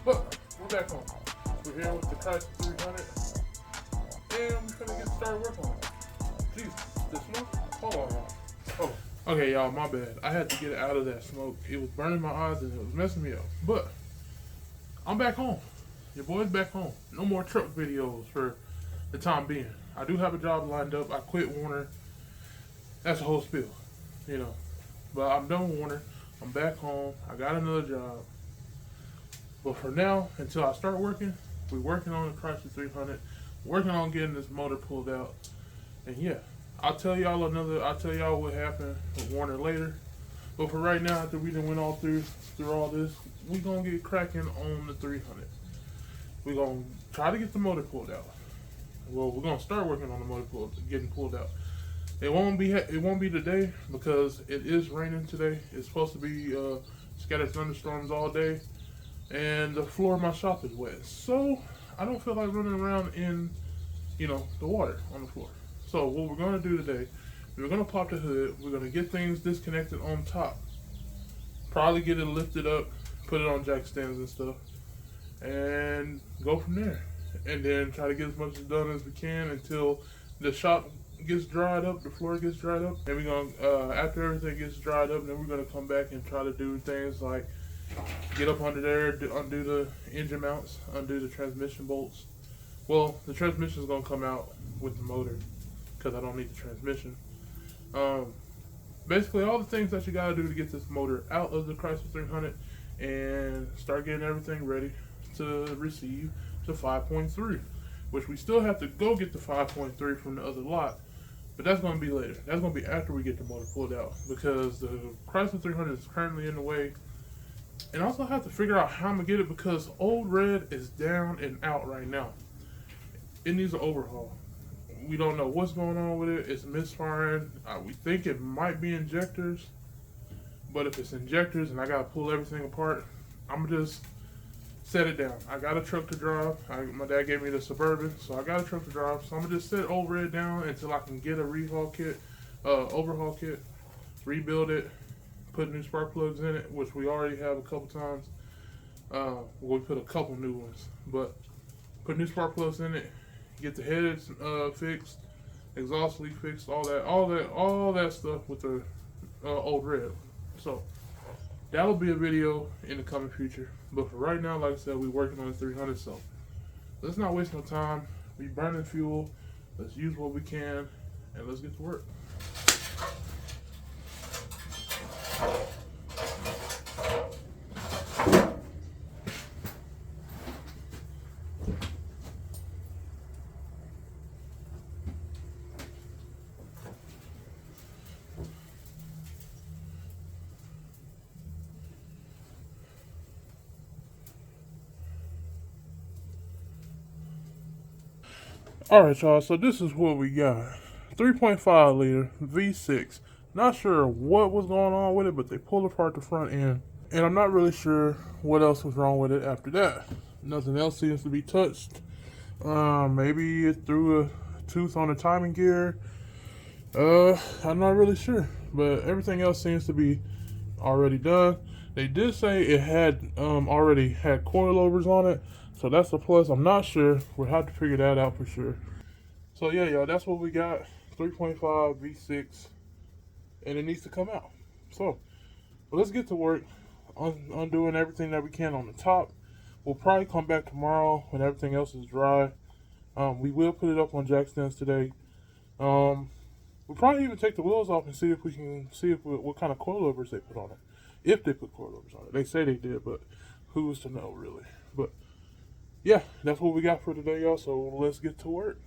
But we're back home. We're here with the Chrysler 300, and we're gonna get started working on it. Jeez, the smoke. Hold on, y'all. Oh, okay, y'all. My bad. I had to get out of that smoke. It was burning my eyes and it was messing me up. But I'm back home. Your boy's back home. No more truck videos for the time being. I do have a job lined up. I quit Warner. That's a whole spiel, you know. But I'm done with Warner. I'm back home. I got another job. But for now, until I start working, we're working on the Chrysler 300, working on getting this motor pulled out. And yeah, I'll tell y'all what happened with Warner later. But for right now, after we done went all through all this, we're gonna get cracking on the 300. We're gonna try to get the motor pulled out. Well, we're gonna start working on the motor getting pulled out. It won't be today because it is raining today. It's supposed to be scattered thunderstorms all day. And the floor of my shop is wet. So I don't feel like running around in, the water on the floor. So what we're gonna do today, we're gonna pop the hood, we're gonna get things disconnected on top. Probably get it lifted up, put it on jack stands and stuff, and go from there. And then try to get as much done as we can until the shop gets dried up, the floor gets dried up. And we're gonna, after everything gets dried up, then we're gonna come back and try to do things like get up under there, undo the engine mounts, undo the transmission bolts. Well, the transmission is going to come out with the motor because I don't need the transmission. Basically, all the things that you got to do to get this motor out of the Chrysler 300 and start getting everything ready to receive the 5.3, which we still have to go get the 5.3 from the other lot. But that's going to be later. That's going to be after we get the motor pulled out because the Chrysler 300 is currently in the way. And also have to figure out how I'm going to get it because Old Red is down and out right now. It needs an overhaul. We don't know what's going on with it. It's misfiring. We think it might be injectors. But if it's injectors and I got to pull everything apart, I'm going to just set it down. I got a truck to drive. My dad gave me the Suburban, so I got a truck to drive. So I'm going to just set Old Red down until I can get a overhaul kit, rebuild it, put new spark plugs in it, which we already have a couple times. We put a couple new ones, but put new spark plugs in it, get the heads fixed, exhaust leak fixed, all that stuff with the Old Red. So that'll be a video in the coming future. But for right now, like I said, we're working on the 300. So let's not waste no time. We burning fuel. Let's use what we can, and let's get to work. Alright, y'all, so this is what we got. 3.5 liter V6. Not sure what was going on with it, but they pulled apart the front end. And I'm not really sure what else was wrong with it after that. Nothing else seems to be touched. Maybe it threw a tooth on the timing gear. I'm not really sure. But everything else seems to be already done. They did say it had already had coilovers on it. So that's a plus. I'm not sure. We'll have to figure that out for sure. So yeah, y'all, that's what we got. 3.5 V6. And it needs to come out. So, let's get to work undoing everything that we can on the top. We'll probably come back tomorrow when everything else is dry. We will put it up on jack stands today. We'll probably even take the wheels off and see if we can see what kind of coilovers they put on it. If they put coilovers on it. They say they did, but who's to know really. But yeah, that's what we got for today, y'all. So let's get to work.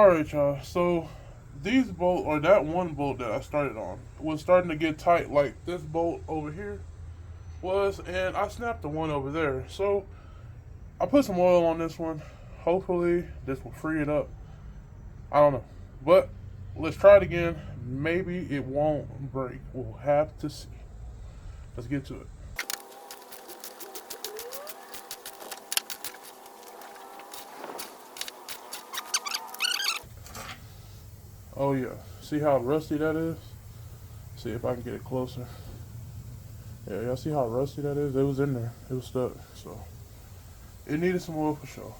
Alright, y'all. So these bolt or that one bolt that I started on was starting to get tight, like this bolt over here was, and I snapped the one over there. So I put some oil on this one. Hopefully this will free it up. I don't know, but let's try it again. Maybe it won't break. We'll have to see. Let's get to it. Oh yeah, see how rusty that is? See if I can get it closer. Yeah, y'all see how rusty that is? It was in there. It was stuck. So it needed some oil for sure.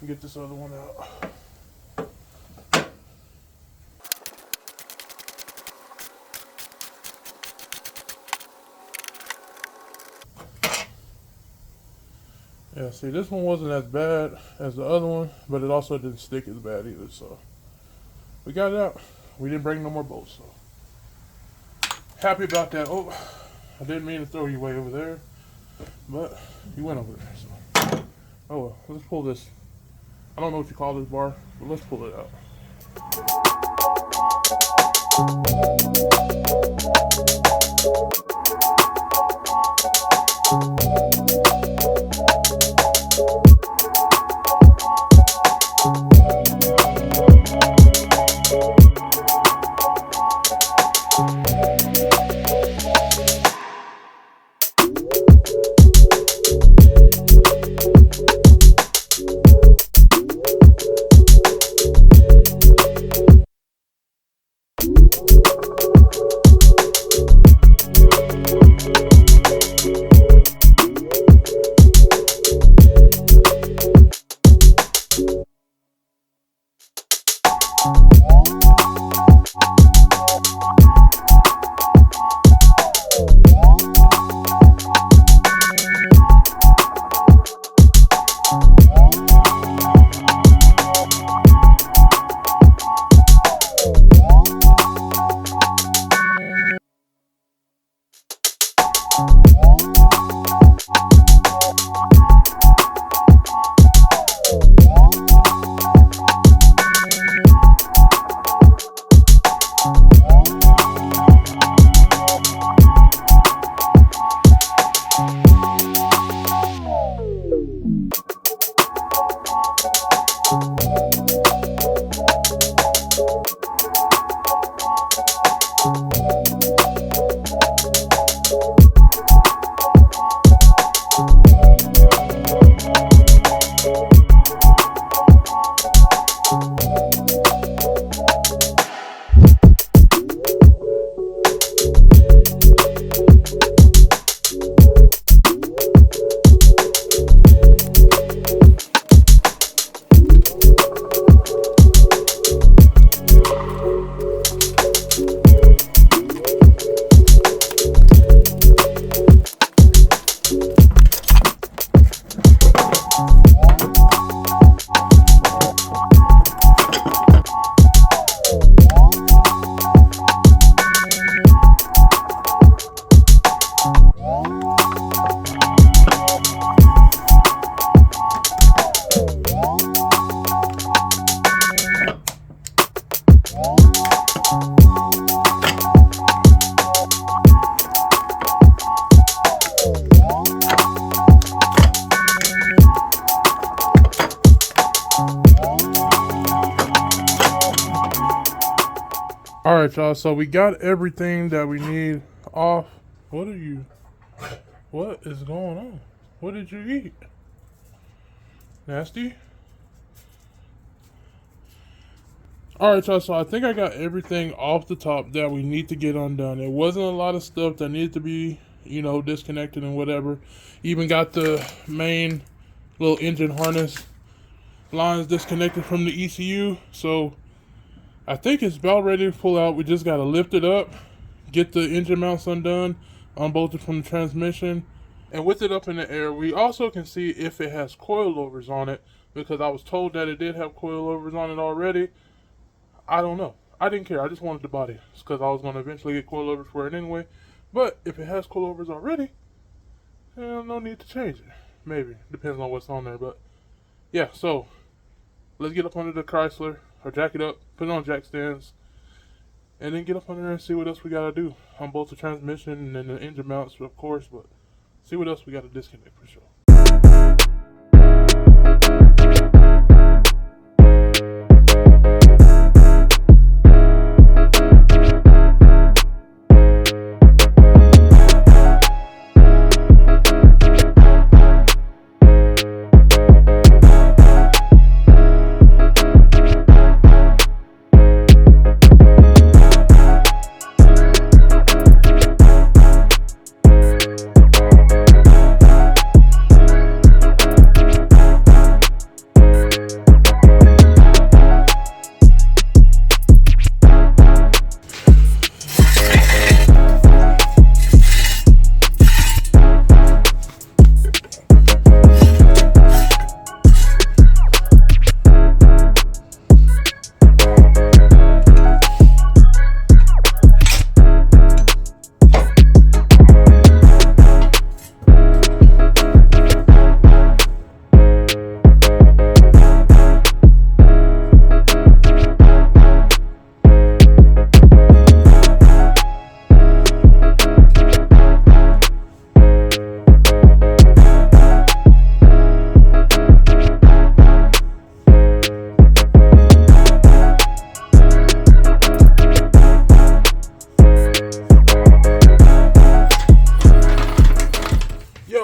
Get this other one out. Yeah, see, this one wasn't as bad as the other one, but it also didn't stick as bad either. So we got it out. We didn't break no more bolts. So happy about that. Oh, I didn't mean to throw you way over there, but you went over there. So oh well, let's pull this. I don't know what you call this bar, but let's pull it out. Alright, y'all, so we got everything that we need off. What is going on? What did you eat? Nasty? Alright, y'all, so I think I got everything off the top that we need to get undone. It wasn't a lot of stuff that needed to be, disconnected and whatever. Even got the main little engine harness lines disconnected from the ECU, so I think it's about ready to pull out. We just got to lift it up, get the engine mounts undone, unbolted from the transmission, and with it up in the air, we also can see if it has coilovers on it, because I was told that it did have coilovers on it already. I don't know. I didn't care. I just wanted the body, because I was going to eventually get coilovers for it anyway. But if it has coilovers already, no need to change it. Maybe. Depends on what's on there. But yeah, so let's get up under the Chrysler, or jack it up, put it on jack stands, and then get up under there and see what else we gotta do on both the transmission and the engine mounts, of course, but see what else we gotta disconnect for sure.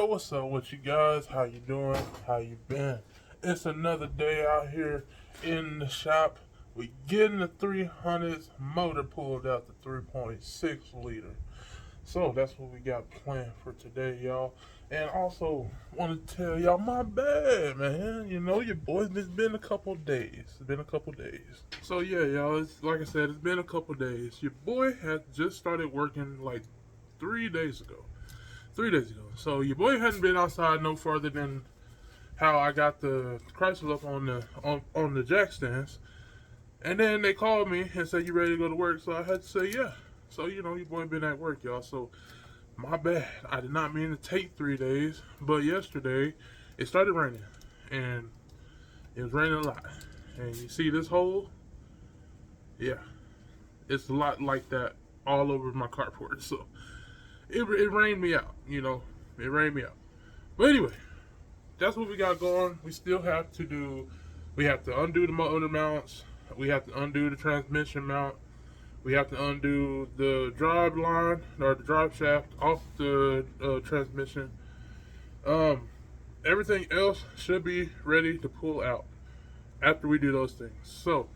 What's up with you guys? How you doing? How you been? It's another day out here in the shop. We getting the 300s motor pulled out, the 3.6 liter. So that's what we got planned for today, y'all. And also want to tell y'all, my bad, man. You know, your boy, it's been a couple days. So yeah, y'all, it's like I said, it's been a couple days. Your boy had just started working like 3 days ago. So your boy hadn't been outside no further than how I got the Chrysler up on the jack stands. And then they called me and said, you ready to go to work? So I had to say yeah. So, you know, your boy been at work, y'all. So my bad. I did not mean to take 3 days. But yesterday, it started raining. And it was raining a lot. And you see this hole? Yeah. It's a lot like that all over my carport. So it rained me out, you know. It rained me out. But anyway, that's what we got going. We still have to undo the motor mounts. We have to undo the transmission mount. We have to undo the drive line, or the drive shaft off the transmission. Everything else should be ready to pull out after we do those things. So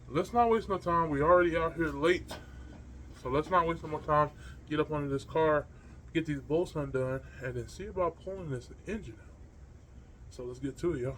let's not waste no time. We already out here late. So let's not waste no more time. Get up under this car, get these bolts undone, and then see about pulling this engine out. So let's get to it, y'all.